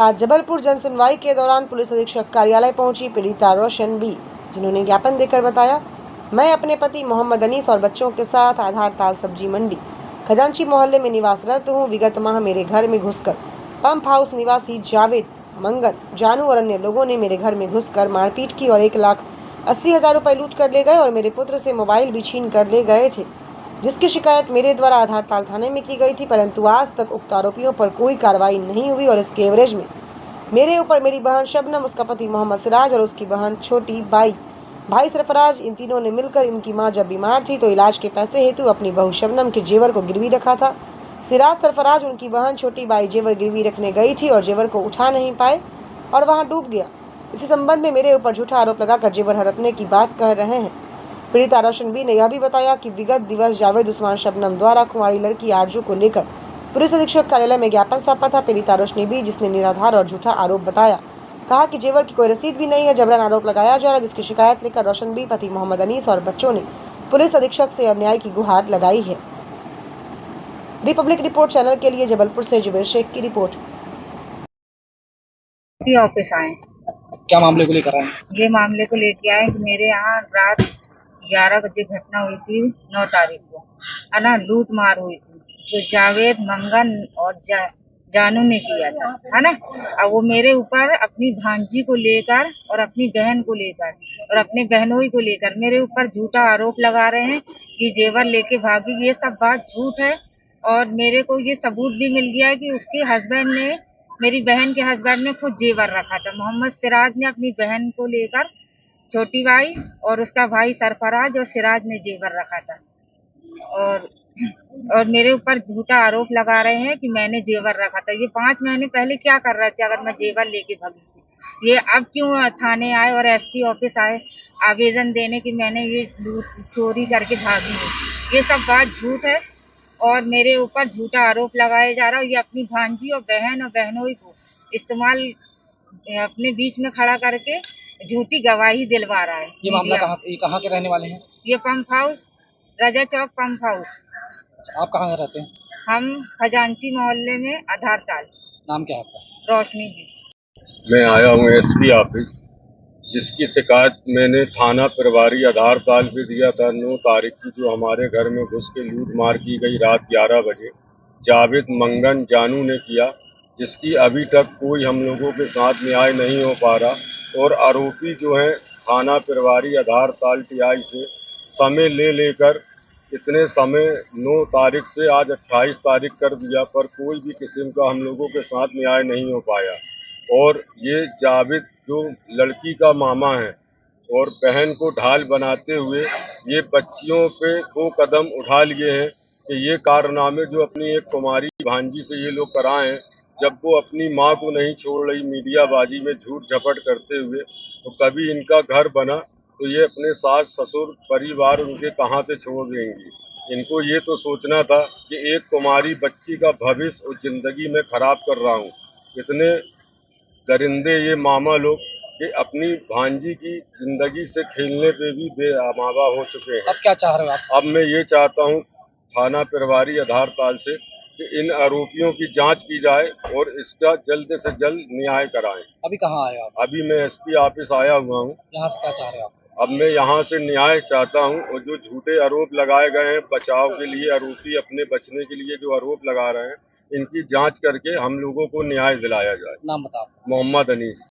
आज जबलपुर जनसुनवाई के दौरान पुलिस अधीक्षक कार्यालय पहुंची पीड़िता रोशन बी, जिन्होंने ज्ञापन देकर बताया, मैं अपने पति मोहम्मद अनीस और बच्चों के साथ आधार ताल सब्जी मंडी खजांची मोहल्ले में निवासरत हूँ। विगत माह मेरे घर में घुसकर पंप हाउस निवासी जावेद, मंगन, जानू और अन्य लोगों ने मेरे घर में घुसकर मारपीट की और 1,80,000 रुपए लूट कर ले गए और मेरे पुत्र से मोबाइल भी छीन कर ले गए थे, जिसकी शिकायत मेरे द्वारा आधार ताल थाने में की गई थी, परंतु आज तक उक्त आरोपियों पर कोई कार्रवाई नहीं हुई और इसके एवरेज में मेरे ऊपर मेरी बहन शबनम, उसका पति मोहम्मद सिराज और उसकी बहन छोटी भाई सरफराज, इन तीनों ने मिलकर इनकी मां जब बीमार थी तो इलाज के पैसे हेतु अपनी बहू शबनम के जेवर को गिरवी रखा था। सिराज, सरफराज, उनकी बहन छोटी बाई जेवर गिरवी रखने गई थी और जेवर को उठा नहीं पाए और वहां डूब गया। इसी संबंध में मेरे ऊपर झूठा आरोप लगाकर जेवर हड़पने की बात कह रहे हैं। पीड़िता रोशन बी ने यह भी बताया कि विगत दिवस जावेद उस्मान शबनम द्वारा कुंवारी लड़की आरजू को लेकर पुलिस अधीक्षक कार्यालय में ज्ञापन सौंपा था। पीड़िता रोशनी बी, जिसने निराधार और झूठा आरोप बताया, कहा कि जेवर की कोई रसीद भी नहीं है, जबरन आरोप लगाया जा रहा है, जिसकी शिकायत लेकर रोशन बी, पति मोहम्मद अनीस और बच्चों ने पुलिस अधीक्षक से अन्याय की गुहार लगाई है। रिपब्लिक रिपोर्ट चैनल के लिए जबलपुर से जुबेर शेख की रिपोर्ट। ऑफिस आए, क्या मामले को लेकर आए? ये मामले को लेके आए कि मेरे यहाँ रात 11 बजे घटना हुई थी, 9 तारीख को, है ना, लूट मार हुई थी, जो जावेद, मंगन और जानू ने किया था, है ना। अब वो मेरे ऊपर अपनी भांजी को लेकर और अपनी बहन को लेकर और अपने बहनोई को लेकर मेरे ऊपर झूठा आरोप लगा रहे हैं कि जेवर लेके भागी। ये सब बात झूठ है और मेरे को ये सबूत भी मिल गया है कि उसके हस्बैंड ने, मेरी बहन के हस्बैंड ने खुद जेवर रखा था। मोहम्मद सिराज ने अपनी बहन को लेकर, छोटी भाई और उसका भाई सरफराज और सिराज ने जेवर रखा था और मेरे ऊपर झूठा आरोप लगा रहे हैं कि मैंने जेवर रखा था। ये 5 महीने पहले क्या कर रहे थे अगर मैं जेवर लेके भागी थी? ये अब क्यों थाने आए और एसपी ऑफिस आए आवेदन देने की मैंने ये चोरी करके भागी हूँ? ये सब बात झूठ है और मेरे ऊपर झूठा आरोप लगाया जा रहा है। ये अपनी भांजी और बहन और बहनोई को इस्तेमाल अपने बीच में खड़ा करके झूठी गवाही दिलवा रहा है। ये मामला कहाँ के रहने वाले हैं? ये पंप हाउस, रजा चौक पंप हाउस। आप कहाँ रहते हैं? हम खजांची मोहल्ले में आधार ताल। नाम क्या है आपका? रोशनी भी। मैं आया हूँ एसपी ऑफिस, जिसकी शिकायत मैंने थाना प्रभारी आधार ताल पे दिया था 9 तारीख की, जो हमारे घर में घुस के लूट मार की गई रात 11 बजे जावेद, मंगन, जानू ने किया, जिसकी अभी तक कोई हम लोगों के साथ न्याय नहीं हो पा रहा। और आरोपी जो है थाना प्रभारी आधार ताल टीआई से समय ले लेकर इतने समय 9 तारीख से आज 28 तारीख कर दिया, पर कोई भी किस्म का हम लोगों के साथ न्याय नहीं हो पाया। और ये जावेद जो लड़की का मामा है और बहन को ढाल बनाते हुए ये बच्चियों पे 2 कदम उठा लिए हैं कि ये कारनामे जो अपनी एक कुमारी भांजी से ये लोग कराए हैं, जब वो अपनी माँ को नहीं छोड़ रही मीडियाबाजी में झूठ झपट करते हुए, तो कभी इनका घर बना तो ये अपने सास ससुर परिवार उनके कहाँ से छोड़ देंगी। इनको ये तो सोचना था कि एक कुमारी बच्ची का भविष्य और जिंदगी में खराब कर रहा हूँ। इतने दरिंदे ये मामा लोग कि अपनी भांजी की जिंदगी से खेलने पे भी बेअमावा हो चुके हैं। अब क्या चाह रहे हो आप? अब मैं ये चाहता हूँ थाना प्रभारी आधार ताल से कि इन आरोपियों की जांच की जाए और इसका जल्द से जल्द न्याय कराएं। अभी कहाँ आए आप? अभी मैं एसपी ऑफिस आया हुआ हूँ। यहाँ से क्या चाह रहे हो आप? अब मैं यहाँ से न्याय चाहता हूँ और जो झूठे आरोप लगाए गए हैं बचाव के लिए, आरोपी अपने बचने के लिए जो आरोप लगा रहे हैं, इनकी जांच करके हम लोगों को न्याय दिलाया जाए। नाम बताओ। मोहम्मद अनीस।